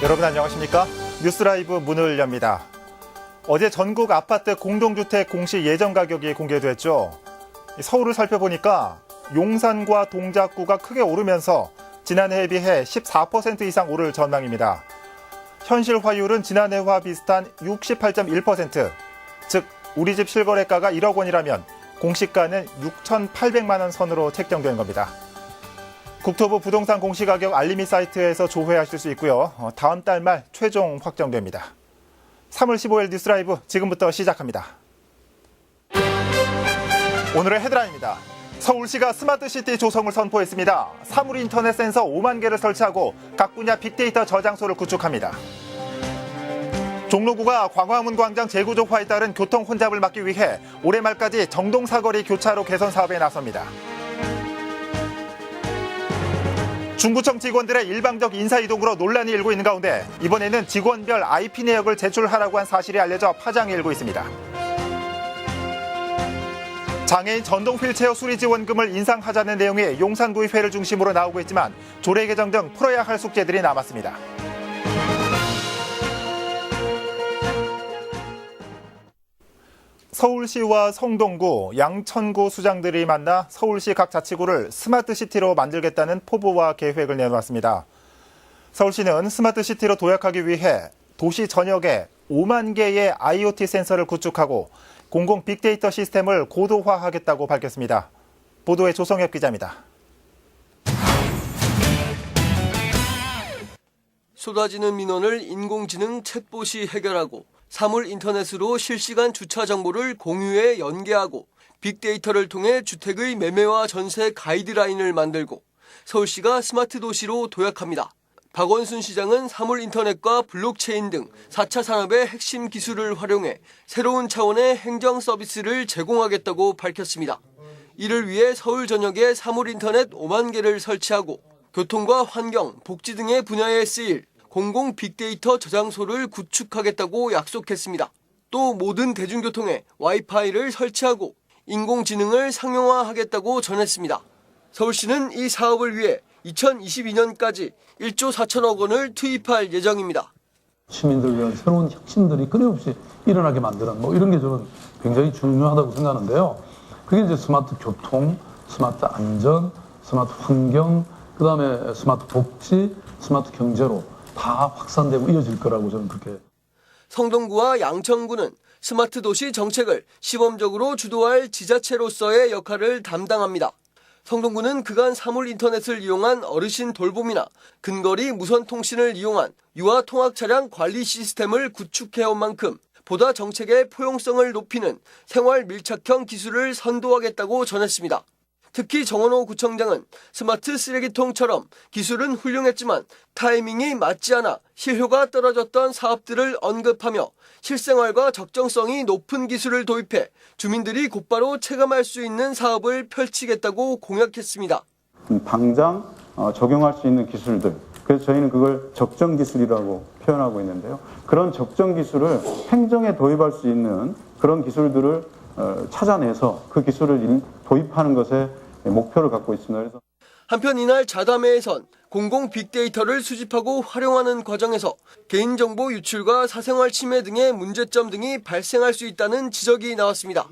여러분 안녕하십니까? 뉴스라이브 문을 엽니다. 어제 전국 아파트 공동주택 공시 예정 가격이 공개됐죠. 서울을 살펴보니까 용산과 동작구가 크게 오르면서 지난해에 비해 14% 이상 오를 전망입니다. 현실 화율은 지난해와 비슷한 68.1%, 즉 우리 집 실거래가가 1억 원이라면 공시가는 6,800만 원 선으로 책정된 겁니다. 국토부 부동산 공시가격 알림이 사이트에서 조회하실 수 있고요. 다음 달 말 최종 확정됩니다. 3월 15일 뉴스라이브 지금부터 시작합니다. 오늘의 헤드라인입니다. 서울시가 스마트시티 조성을 선포했습니다. 사물 인터넷 센서 5만 개를 설치하고 각 분야 빅데이터 저장소를 구축합니다. 종로구가 광화문 광장 재구조화에 따른 교통 혼잡을 막기 위해 올해 말까지 정동사거리 교차로 개선 사업에 나섭니다. 중구청 직원들의 일방적 인사이동으로 논란이 일고 있는 가운데 이번에는 직원별 IP 내역을 제출하라고 한 사실이 알려져 파장이 일고 있습니다. 장애인 전동 휠체어 수리 지원금을 인상하자는 내용이 용산구의회를 중심으로 나오고 있지만 조례 개정 등 풀어야 할 숙제들이 남았습니다. 서울시와 성동구, 양천구 수장들이 만나 서울시 각 자치구를 스마트시티로 만들겠다는 포부와 계획을 내놓았습니다. 서울시는 스마트시티로 도약하기 위해 도시 전역에 5만 개의 IoT 센서를 구축하고 공공 빅데이터 시스템을 고도화하겠다고 밝혔습니다. 보도에 조성엽 기자입니다. 쏟아지는 민원을 인공지능 챗봇이 해결하고 사물 인터넷으로 실시간 주차 정보를 공유에 연계하고 빅데이터를 통해 주택의 매매와 전세 가이드라인을 만들고 서울시가 스마트 도시로 도약합니다. 박원순 시장은 사물 인터넷과 블록체인 등 4차 산업의 핵심 기술을 활용해 새로운 차원의 행정 서비스를 제공하겠다고 밝혔습니다. 이를 위해 서울 전역에 사물 인터넷 5만 개를 설치하고 교통과 환경, 복지 등의 분야에 쓰일 공공 빅데이터 저장소를 구축하겠다고 약속했습니다. 또 모든 대중교통에 와이파이를 설치하고 인공지능을 상용화하겠다고 전했습니다. 서울시는 이 사업을 위해 2022년까지 1조 4천억 원을 투입할 예정입니다. 시민들 위한 새로운 혁신들이 끊임없이 일어나게 만드는 이런 게 저는 굉장히 중요하다고 생각하는데요. 그게 이제 스마트 교통, 스마트 안전, 스마트 환경, 그다음에 스마트 복지, 스마트 경제로 다 확산되고 이어질 거라고 저는 그렇게. 성동구와 양천구는 스마트 도시 정책을 시범적으로 주도할 지자체로서의 역할을 담당합니다. 성동구는 그간 사물 인터넷을 이용한 어르신 돌봄이나 근거리 무선 통신을 이용한 유아 통학 차량 관리 시스템을 구축해온 만큼 보다 정책의 포용성을 높이는 생활 밀착형 기술을 선도하겠다고 전했습니다. 특히 정원호 구청장은 스마트 쓰레기통처럼 기술은 훌륭했지만 타이밍이 맞지 않아 실효가 떨어졌던 사업들을 언급하며 실생활과 적정성이 높은 기술을 도입해 주민들이 곧바로 체감할 수 있는 사업을 펼치겠다고 공약했습니다. 당장 적용할 수 있는 기술들, 그래서 저희는 그걸 적정 기술이라고 표현하고 있는데요. 그런 적정 기술을 행정에 도입할 수 있는 그런 기술들을 찾아내서 그 기술을 도입하는 것에 목표를 갖고 있습니다. 그래서 한편 이날 자담회에선 공공 빅데이터를 수집하고 활용하는 과정에서 개인정보 유출과 사생활 침해 등의 문제점 등이 발생할 수 있다는 지적이 나왔습니다.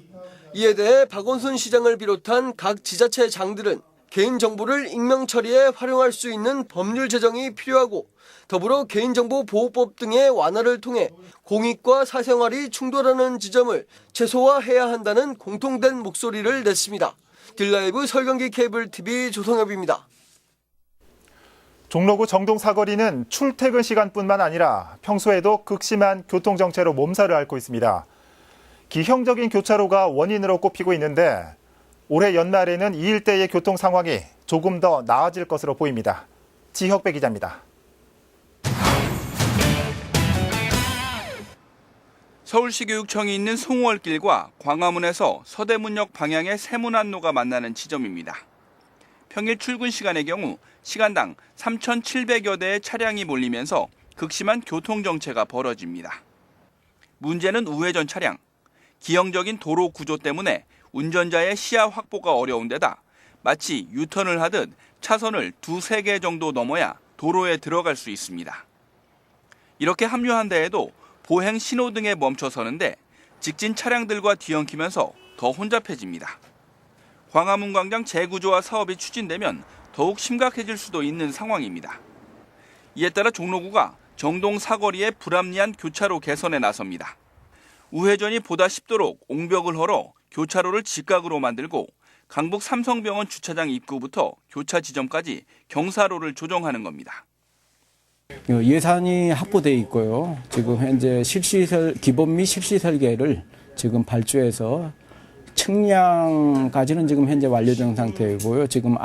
이에 대해 박원순 시장을 비롯한 각 지자체장들은 개인정보를 익명 처리에 활용할 수 있는 법률 제정이 필요하고 더불어 개인정보보호법 등의 완화를 통해 공익과 사생활이 충돌하는 지점을 최소화해야 한다는 공통된 목소리를 냈습니다. 딜라이브 설경기 케이블TV 조성엽입니다. 종로구 정동사거리는 출퇴근 시간뿐만 아니라 평소에도 극심한 교통정체로 몸살을 앓고 있습니다. 기형적인 교차로가 원인으로 꼽히고 있는데 올해 연말에는 이 일대의 교통 상황이 조금 더 나아질 것으로 보입니다. 지혁배 기자입니다. 서울시 교육청이 있는 송월길과 광화문에서 서대문역 방향의 세문안로가 만나는 지점입니다. 평일 출근 시간의 경우 시간당 3,700여 대의 차량이 몰리면서 극심한 교통정체가 벌어집니다. 문제는 우회전 차량. 기형적인 도로 구조 때문에 운전자의 시야 확보가 어려운 데다 마치 유턴을 하듯 차선을 2-3개 정도 넘어야 도로에 들어갈 수 있습니다. 이렇게 합류한 데에도 보행 신호등에 멈춰서는데 직진 차량들과 뒤엉키면서 더 혼잡해집니다. 광화문 광장 재구조와 사업이 추진되면 더욱 심각해질 수도 있는 상황입니다. 이에 따라 종로구가 정동 사거리의 불합리한 교차로 개선에 나섭니다. 우회전이 보다 쉽도록 옹벽을 헐어 교차로를 직각으로 만들고 강북 삼성병원 주차장 입구부터 교차 지점까지 경사로를 조정하는 겁니다. 예산이 확보돼 있고요. 지금 현재 기본 및 실시 설계를 지금 발주해서 측량까지는 지금 현재 완료된 상태이고요. 지금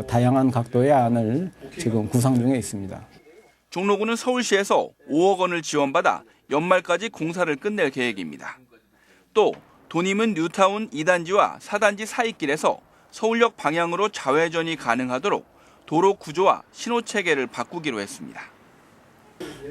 다양한 각도의 안을 지금 구상 중에 있습니다. 종로구는 서울시에서 5억 원을 지원받아 연말까지 공사를 끝낼 계획입니다. 또 도림은 뉴타운 2단지와 4단지 사이길에서 서울역 방향으로 좌회전이 가능하도록 도로 구조와 신호 체계를 바꾸기로 했습니다.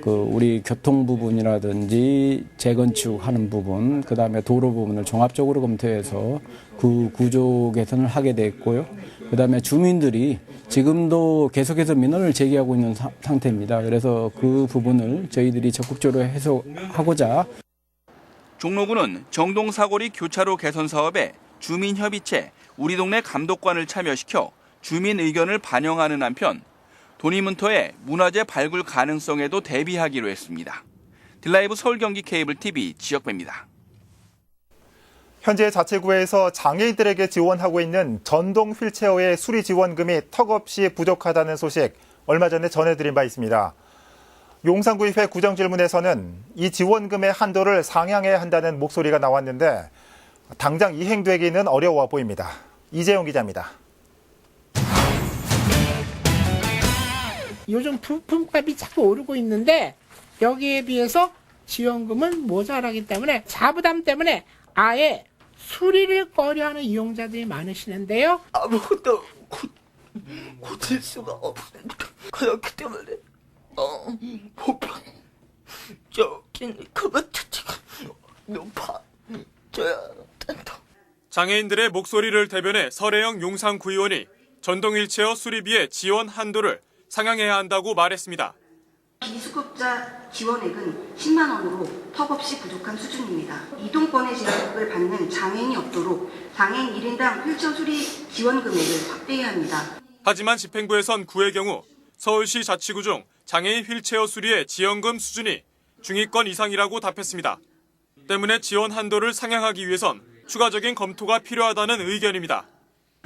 우리 교통 부분이라든지 재건축하는 부분, 그다음에 도로 부분을 종합적으로 검토해서 그 구조 개선을 하게 됐고요. 그다음에 주민들이 지금도 계속해서 민원을 제기하고 있는 상태입니다. 그래서 그 부분을 저희들이 적극적으로 해소하고자 종로구는 정동 사거리 교차로 개선 사업에 주민협의체, 우리 동네 감독관을 참여시켜 주민 의견을 반영하는 한편 도림문터의 문화재 발굴 가능성에도 대비하기로 했습니다. 딜라이브 서울 경기 케이블 TV 지역배입니다. 현재 자치구에서 장애인들에게 지원하고 있는 전동 휠체어의 수리 지원금이 턱없이 부족하다는 소식 얼마 전에 전해드린 바 있습니다. 용산구의회 구정질문에서는 이 지원금의 한도를 상향해야 한다는 목소리가 나왔는데 당장 이행되기는 어려워 보입니다. 이재용 기자입니다. 요즘 부품값이 자꾸 오르고 있는데 여기에 비해서 지원금은 모자라기 때문에 자부담 때문에 아예 수리를 꺼려하는 이용자들이 많으시는데요. 아무것도 고칠 수가 없습니다. 그렇기 때문에 그것 자체가 높아져야 된다. 장애인들의 목소리를 대변해 설혜영 용산구의원이 전동 휠체어 수리비의 지원 한도를 상향해야 한다고 말했습니다. 비수급자 지원액은 10만 원으로 턱없이 부족한 수준입니다. 이동권의 제약을 받는 장애인이 없도록 장애인 1인당 휠체어 수리 지원 금액을 확대해야 합니다. 하지만 집행부에선 구의 경우 서울시 자치구 중 장애인 휠체어 수리의 지원금 수준이 중위권 이상이라고 답했습니다. 때문에 지원 한도를 상향하기 위해선 추가적인 검토가 필요하다는 의견입니다.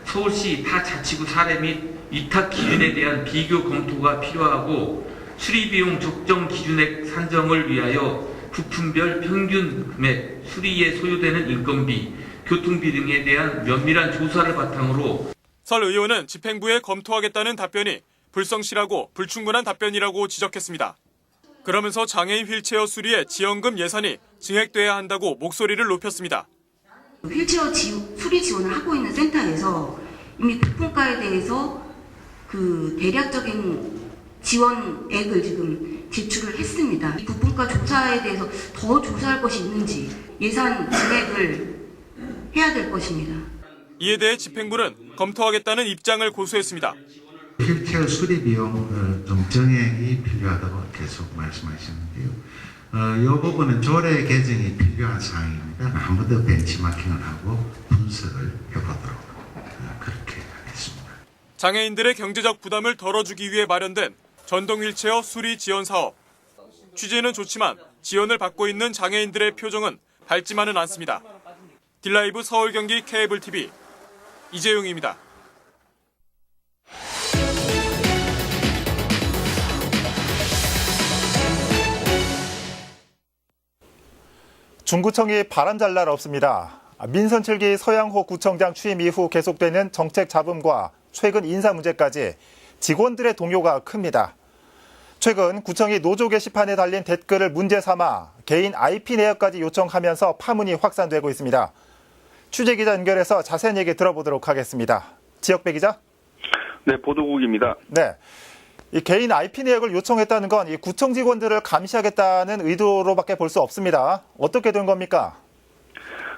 서울시 타 자치구 사례 및 위탁 기준에 대한 비교 검토가 필요하고 수리비용 적정 기준액 산정을 위하여 부품별 평균 금액, 수리에 소요되는 인건비, 교통비 등에 대한 면밀한 조사를 바탕으로 설 의원은 집행부에 검토하겠다는 답변이 불성실하고 불충분한 답변이라고 지적했습니다. 그러면서 장애인 휠체어 수리의 지원금 예산이 증액돼야 한다고 목소리를 높였습니다. 휠체어 수리 지원을 하고 있는 센터에서 이미 부품가에 대해서 대략적인 지원액을 지금 제출을 했습니다. 이 부품가 조사에 대해서 더 조사할 것이 있는지 예산 증액을 해야 될 것입니다. 이에 대해 집행부는 검토하겠다는 입장을 고수했습니다. 휠체어 수리 비용 좀 정액이 필요하다고 계속 말씀하시는데요. 이 부분은 조례 개정이 필요한 사항입니다. 한 번 더 벤치마킹을 하고 분석을 해보도록 그렇게 하겠습니다. 장애인들의 경제적 부담을 덜어주기 위해 마련된 전동 휠체어 수리 지원 사업. 취지는 좋지만 지원을 받고 있는 장애인들의 표정은 밝지만은 않습니다. 딜라이브 서울 경기 케이블 TV 이재용입니다. 중구청이 바람잘 날 없습니다. 민선 7기 서양호 구청장 취임 이후 계속되는 정책 잡음과 최근 인사 문제까지 직원들의 동요가 큽니다. 최근 구청이 노조 게시판에 달린 댓글을 문제 삼아 개인 IP 내역까지 요청하면서 파문이 확산되고 있습니다. 취재기자 연결해서 자세한 얘기 들어보도록 하겠습니다. 지역배 기자? 네, 보도국입니다. 네. 이 개인 IP 내역을 요청했다는 건 이 구청 직원들을 감시하겠다는 의도로밖에 볼 수 없습니다. 어떻게 된 겁니까?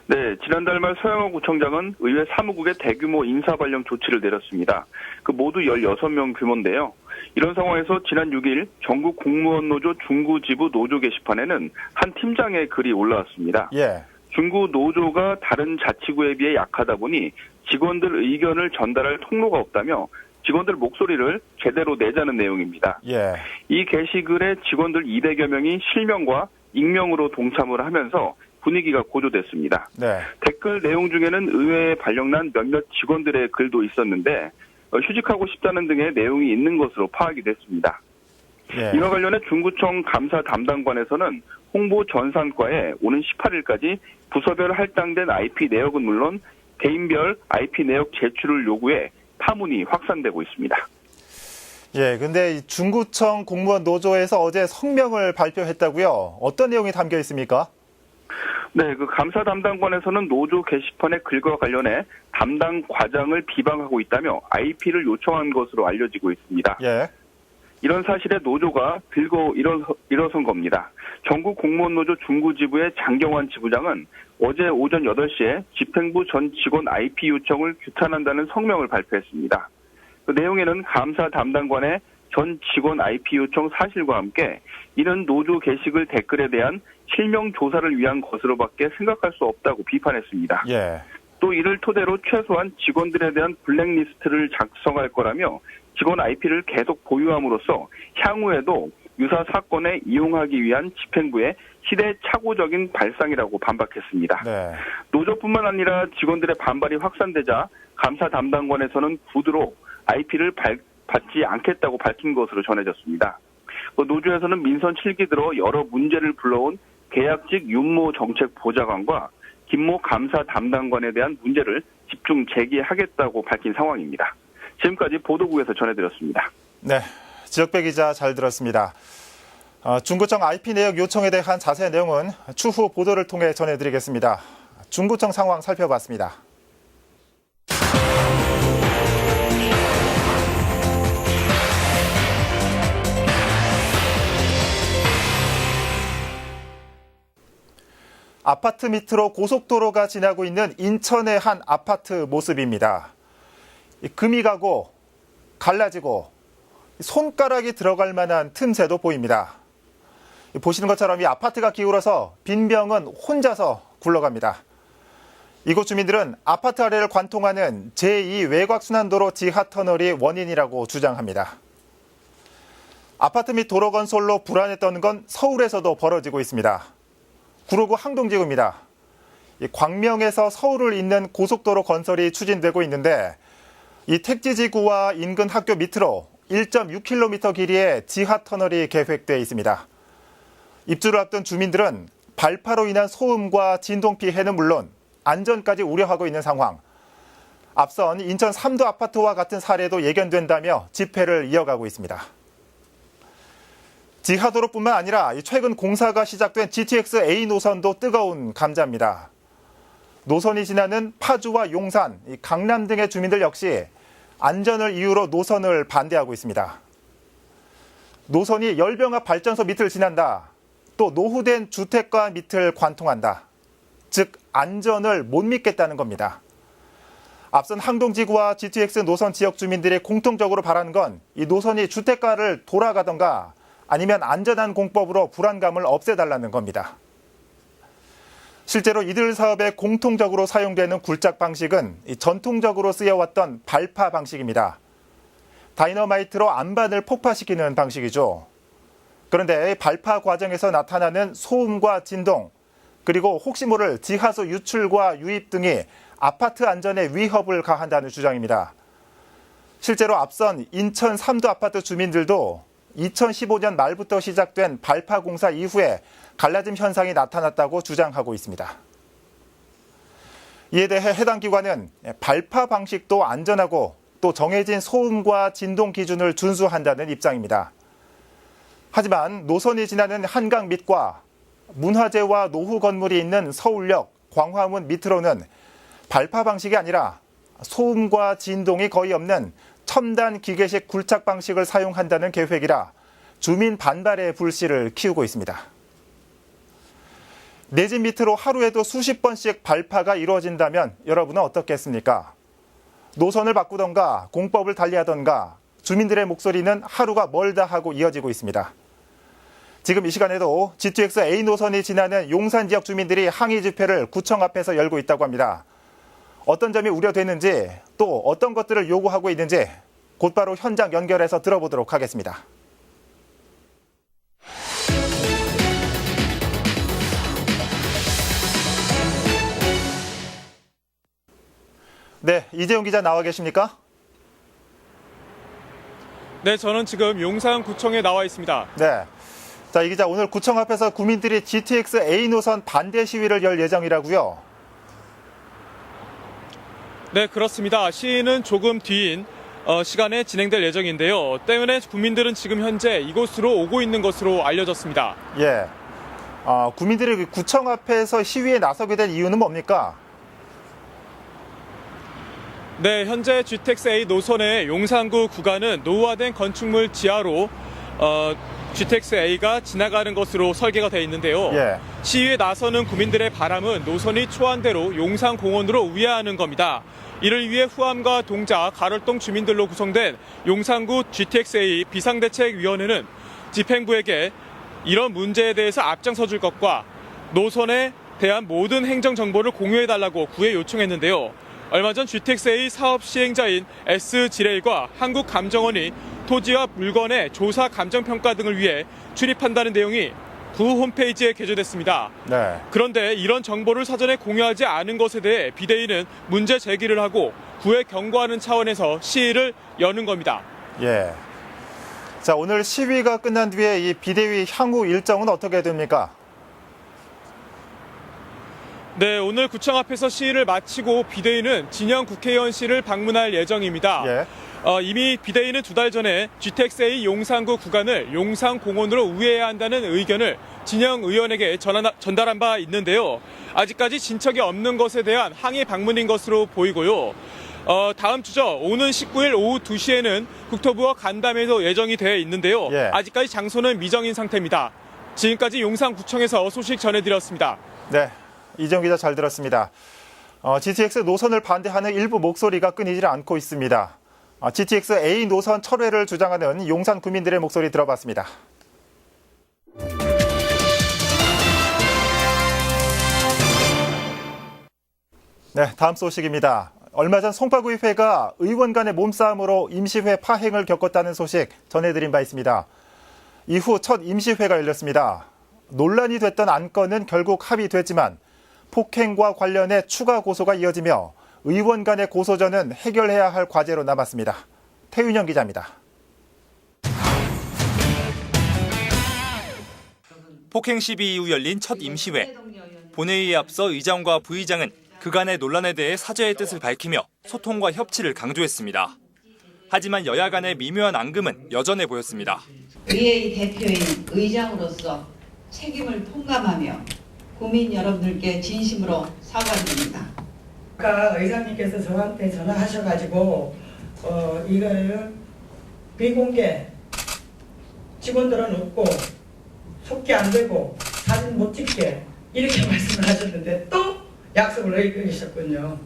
네, 지난달 말 서영호 구청장은 의회 사무국에 대규모 인사 발령 조치를 내렸습니다. 그 모두 16명 규모인데요. 이런 상황에서 지난 6일 전국 공무원 노조 중구지부 노조 게시판에는 한 팀장의 글이 올라왔습니다. 예. 중구 노조가 다른 자치구에 비해 약하다 보니 직원들 의견을 전달할 통로가 없다며 직원들 목소리를 제대로 내자는 내용입니다. 예. 이 게시글에 직원들 200여 명이 실명과 익명으로 동참을 하면서 분위기가 고조됐습니다. 네. 댓글 내용 중에는 의회에 발령난 몇몇 직원들의 글도 있었는데 휴직하고 싶다는 등의 내용이 있는 것으로 파악이 됐습니다. 예. 이와 관련해 중구청 감사 담당관에서는 홍보 전산과에 오는 18일까지 부서별 할당된 IP 내역은 물론 개인별 IP 내역 제출을 요구해 파문이 확산되고 있습니다. 예, 근데 이 중구청 공무원 노조에서 어제 성명을 발표했다고요? 어떤 내용이 담겨 있습니까? 네, 그 감사 담당관에서는 노조 게시판의 글과 관련해 담당 과장을 비방하고 있다며 IP를 요청한 것으로 알려지고 있습니다. 예. 이런 사실에 노조가 들고 일어선 겁니다. 전국 공무원 노조 중구지부의 장경환 지부장은 어제 오전 8시에 집행부 전 직원 IP 요청을 규탄한다는 성명을 발표했습니다. 그 내용에는 감사 담당관의 전 직원 IP 요청 사실과 함께 이는 노조 게시글 댓글에 대한 실명 조사를 위한 것으로밖에 생각할 수 없다고 비판했습니다. 예. 또 이를 토대로 최소한 직원들에 대한 블랙리스트를 작성할 거라며 직원 IP를 계속 보유함으로써 향후에도 유사 사건에 이용하기 위한 집행부의 시대착오적인 발상이라고 반박했습니다. 네. 노조뿐만 아니라 직원들의 반발이 확산되자 감사 담당관에서는 구두로 IP를 받지 않겠다고 밝힌 것으로 전해졌습니다. 노조에서는 민선 7기 들어 여러 문제를 불러온 계약직 윤모 정책 보좌관과 김모 감사 담당관에 대한 문제를 집중 제기하겠다고 밝힌 상황입니다. 지금까지 보도국에서 전해드렸습니다. 네, 지역배 기자 잘 들었습니다. 중구청 IP 내역 요청에 대한 자세한 내용은 추후 보도를 통해 전해드리겠습니다. 중구청 상황 살펴봤습니다. 아파트 밑으로 고속도로가 지나고 있는 인천의 한 아파트 모습입니다. 금이 가고 갈라지고 손가락이 들어갈 만한 틈새도 보입니다. 보시는 것처럼 이 아파트가 기울어서 빈병은 혼자서 굴러갑니다. 이곳 주민들은 아파트 아래를 관통하는 제2 외곽순환도로 지하터널이 원인이라고 주장합니다. 아파트 및 도로 건설로 불안에 떠는 건 서울에서도 벌어지고 있습니다. 구로구 항동지구입니다. 광명에서 서울을 잇는 고속도로 건설이 추진되고 있는데 이 택지지구와 인근 학교 밑으로 1.6km 길이의 지하터널이 계획되어 있습니다. 입주를 앞둔 주민들은 발파로 인한 소음과 진동 피해는 물론 안전까지 우려하고 있는 상황. 앞선 인천 삼도 아파트와 같은 사례도 예견된다며 집회를 이어가고 있습니다. 지하도로뿐만 아니라 최근 공사가 시작된 GTX A 노선도 뜨거운 감자입니다. 노선이 지나는 파주와 용산, 강남 등의 주민들 역시 안전을 이유로 노선을 반대하고 있습니다. 노선이 열병합 발전소 밑을 지난다. 또 노후된 주택가 밑을 관통한다. 즉 안전을 못 믿겠다는 겁니다. 앞선 항동지구와 GTX 노선 지역 주민들이 공통적으로 바라는 건 이 노선이 주택가를 돌아가던가 아니면 안전한 공법으로 불안감을 없애달라는 겁니다. 실제로 이들 사업에 공통적으로 사용되는 굴착 방식은 전통적으로 쓰여왔던 발파 방식입니다. 다이너마이트로 안반을 폭파시키는 방식이죠. 그런데 발파 과정에서 나타나는 소음과 진동, 그리고 혹시 모를 지하수 유출과 유입 등이 아파트 안전에 위협을 가한다는 주장입니다. 실제로 앞선 인천 삼도 아파트 주민들도 2015년 말부터 시작된 발파 공사 이후에 갈라짐 현상이 나타났다고 주장하고 있습니다. 이에 대해 해당 기관은 발파 방식도 안전하고 또 정해진 소음과 진동 기준을 준수한다는 입장입니다. 하지만 노선이 지나는 한강 밑과 문화재와 노후 건물이 있는 서울역 광화문 밑으로는 발파 방식이 아니라 소음과 진동이 거의 없는 첨단 기계식 굴착 방식을 사용한다는 계획이라 주민 반발의 불씨를 키우고 있습니다. 내 집 밑으로 하루에도 수십 번씩 발파가 이루어진다면 여러분은 어떻겠습니까? 노선을 바꾸던가 공법을 달리하던가 주민들의 목소리는 하루가 멀다 하고 이어지고 있습니다. 지금 이 시간에도 GTX A 노선이 지나는 용산 지역 주민들이 항의 집회를 구청 앞에서 열고 있다고 합니다. 어떤 점이 우려되는지 또 어떤 것들을 요구하고 있는지 곧바로 현장 연결해서 들어보도록 하겠습니다. 네, 이재용 기자 나와 계십니까? 네, 저는 지금 용산구청에 나와 있습니다. 네. 자, 이 기자, 오늘 구청 앞에서 구민들이 GTX A 노선 반대 시위를 열 예정이라고요? 네, 그렇습니다. 시위는 조금 뒤인 시간에 진행될 예정인데요. 때문에 국민들은 지금 현재 이곳으로 오고 있는 것으로 알려졌습니다. 예. 구민들이 구청 앞에서 시위에 나서게 된 이유는 뭡니까? 네, 현재 GTX A 노선의 용산구 구간은 노후화된 건축물 지하로 GTX A가 지나가는 것으로 설계가 되어 있는데요. 예. 시위에 나서는 구민들의 바람은 노선이 초안대로 용산공원으로 우회하는 겁니다. 이를 위해 후암과 동자, 가rol동 주민들로 구성된 용산구 GTX-A 비상대책위원회는 집행부에게 이런 문제에 대해서 앞장서줄 것과 노선에 대한 모든 행정정보를 공유해달라고 구애 요청했는데요. 얼마 전 GTX-A 사업 시행자인 S지레일과 한국감정원이 토지와 물건의 조사 감정평가 등을 위해 출입한다는 내용이 구 홈페이지에 게재됐습니다. 네. 그런데 이런 정보를 사전에 공유하지 않은 것에 대해 비대위는 문제 제기를 하고 구에 경고하는 차원에서 시위를 여는 겁니다. 예. 자, 오늘 시위가 끝난 뒤에 이 비대위 향후 일정은 어떻게 됩니까? 네, 오늘 구청 앞에서 시위를 마치고 비대위는 진영 국회의원실을 방문할 예정입니다. 예. 이미 비대위는 2달 전에 GTX-A 용산구 구간을 용산공원으로 우회해야 한다는 의견을 진영 의원에게 전달한 바 있는데요. 아직까지 진척이 없는 것에 대한 항의 방문인 것으로 보이고요. 다음 주죠. 오는 19일 오후 2시에는 국토부와 간담회도 예정이 되어 있는데요. 예. 아직까지 장소는 미정인 상태입니다. 지금까지 용산구청에서 소식 전해드렸습니다. 네, 이재용 기자 잘 들었습니다. GTX 노선을 반대하는 일부 목소리가 끊이질 않고 있습니다. GTX A 노선 철회를 주장하는 용산 구민들의 목소리 들어봤습니다. 네, 다음 소식입니다. 얼마 전 송파구의회가 의원 간의 몸싸움으로 임시회 파행을 겪었다는 소식 전해드린 바 있습니다. 이후 첫 임시회가 열렸습니다. 논란이 됐던 안건은 결국 합의됐지만 폭행과 관련해 추가 고소가 이어지며 의원 간의 고소전은 해결해야 할 과제로 남았습니다. 태윤영 기자입니다. 폭행 시비 이후 열린 첫 임시회. 본회의에 앞서 의장과 부의장은 그간의 논란에 대해 사죄의 뜻을 밝히며 소통과 협치를 강조했습니다. 하지만 여야 간의 미묘한 앙금은 여전해 보였습니다. 의회의 대표인 의장으로서 책임을 통감하며 국민 여러분들께 진심으로 사과드립니다. 아까 의장님께서 저한테 전화하셔가지고 이걸 비공개 직원들은 없고 속기 안 되고 사진 못 찍게 이렇게 말씀을 하셨는데 또 약속을 어기셨군요.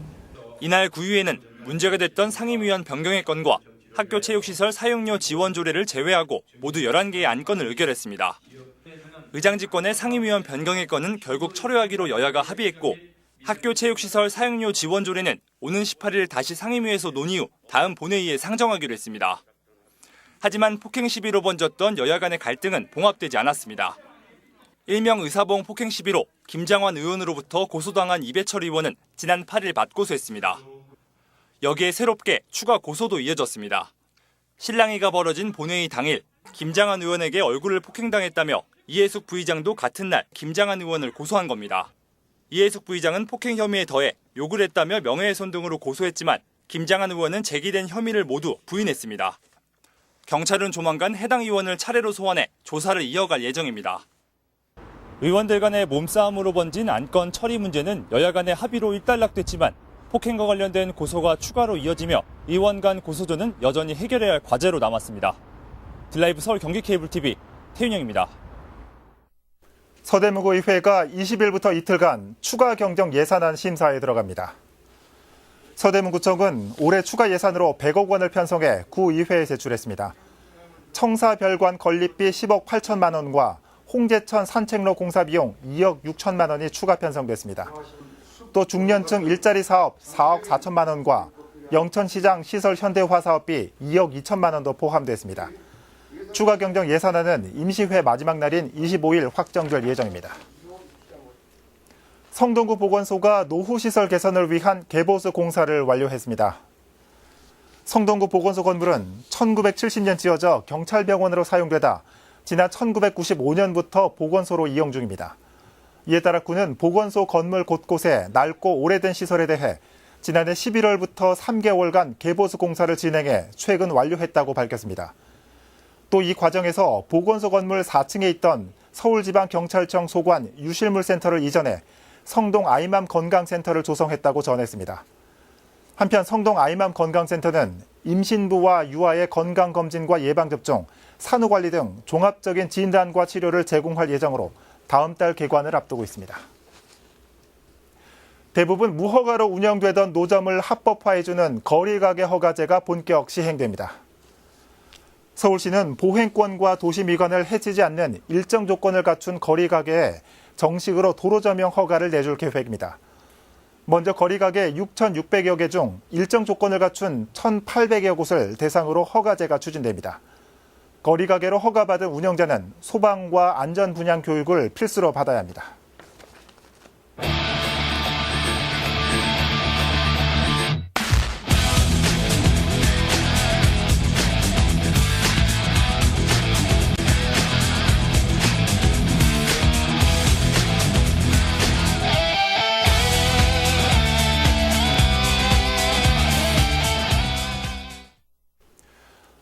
이날 구의회는 문제가 됐던 상임위원 변경의 건과 학교 체육시설 사용료 지원 조례를 제외하고 모두 11개의 안건을 의결했습니다. 의장직권의 상임위원 변경의 건은 결국 철회하기로 여야가 합의했고 학교 체육시설 사용료 지원 조례는 오는 18일 다시 상임위에서 논의 후 다음 본회의에 상정하기로 했습니다. 하지만 폭행 시비로 번졌던 여야 간의 갈등은 봉합되지 않았습니다. 일명 의사봉 폭행 시비로 김장환 의원으로부터 고소당한 이배철 의원은 지난 8일 맞고소했습니다. 여기에 새롭게 추가 고소도 이어졌습니다. 실랑이가 벌어진 본회의 당일 김장환 의원에게 얼굴을 폭행당했다며 이해숙 부의장도 같은 날 김장환 의원을 고소한 겁니다. 이해숙 부의장은 폭행 혐의에 더해 욕을 했다며 명예훼손 등으로 고소했지만 김장환 의원은 제기된 혐의를 모두 부인했습니다. 경찰은 조만간 해당 의원을 차례로 소환해 조사를 이어갈 예정입니다. 의원들 간의 몸싸움으로 번진 안건 처리 문제는 여야 간의 합의로 일단락됐지만 폭행과 관련된 고소가 추가로 이어지며 의원 간 고소전은 여전히 해결해야 할 과제로 남았습니다. 드라이브 서울 경기 케이블 TV 태윤영입니다. 서대문구 의회가 20일부터 이틀간 추가 경정 예산안 심사에 들어갑니다. 서대문구청은 올해 추가 예산으로 100억 원을 편성해 구의회에 제출했습니다. 청사별관 건립비 10억 8천만 원과 홍제천 산책로 공사 비용 2억 6천만 원이 추가 편성됐습니다. 또 중년층 일자리 사업 4억 4천만 원과 영천시장 시설 현대화 사업비 2억 2천만 원도 포함됐습니다. 추가 경정 예산안은 임시회 마지막 날인 25일 확정될 예정입니다. 성동구 보건소가 노후시설 개선을 위한 개보수 공사를 완료했습니다. 성동구 보건소 건물은 1970년 지어져 경찰병원으로 사용되다 지난 1995년부터 보건소로 이용 중입니다. 이에 따라 구는 보건소 건물 곳곳에 낡고 오래된 시설에 대해 지난해 11월부터 3개월간 개보수 공사를 진행해 최근 완료했다고 밝혔습니다. 또 이 과정에서 보건소 건물 4층에 있던 서울지방경찰청 소관 유실물센터를 이전해 성동 아이맘 건강센터를 조성했다고 전했습니다. 한편 성동 아이맘 건강센터는 임신부와 유아의 건강검진과 예방접종, 산후관리 등 종합적인 진단과 치료를 제공할 예정으로 다음 달 개관을 앞두고 있습니다. 대부분 무허가로 운영되던 노점을 합법화해주는 거리가게 허가제가 본격 시행됩니다. 서울시는 보행권과 도시미관을 해치지 않는 일정 조건을 갖춘 거리가게에 정식으로 도로점용 허가를 내줄 계획입니다. 먼저 거리가게 6,600여 개 중 일정 조건을 갖춘 1,800여 곳을 대상으로 허가제가 추진됩니다. 거리가게로 허가받은 운영자는 소방과 안전 분양 교육을 필수로 받아야 합니다.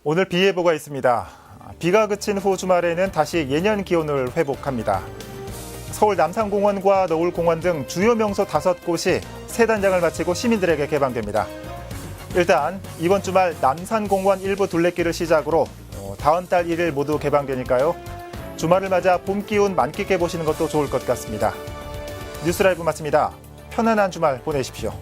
오늘 비 예보가 있습니다. 비가 그친 후 주말에는 다시 예년 기온을 회복합니다. 서울 남산공원과 너울공원 등 주요 명소 5곳이 새 단장을 마치고 시민들에게 개방됩니다. 일단 이번 주말 남산공원 일부 둘레길을 시작으로 다음 달 1일 모두 개방되니까요. 주말을 맞아 봄 기운 만끽해 보시는 것도 좋을 것 같습니다. 뉴스라이브 마칩니다. 편안한 주말 보내십시오.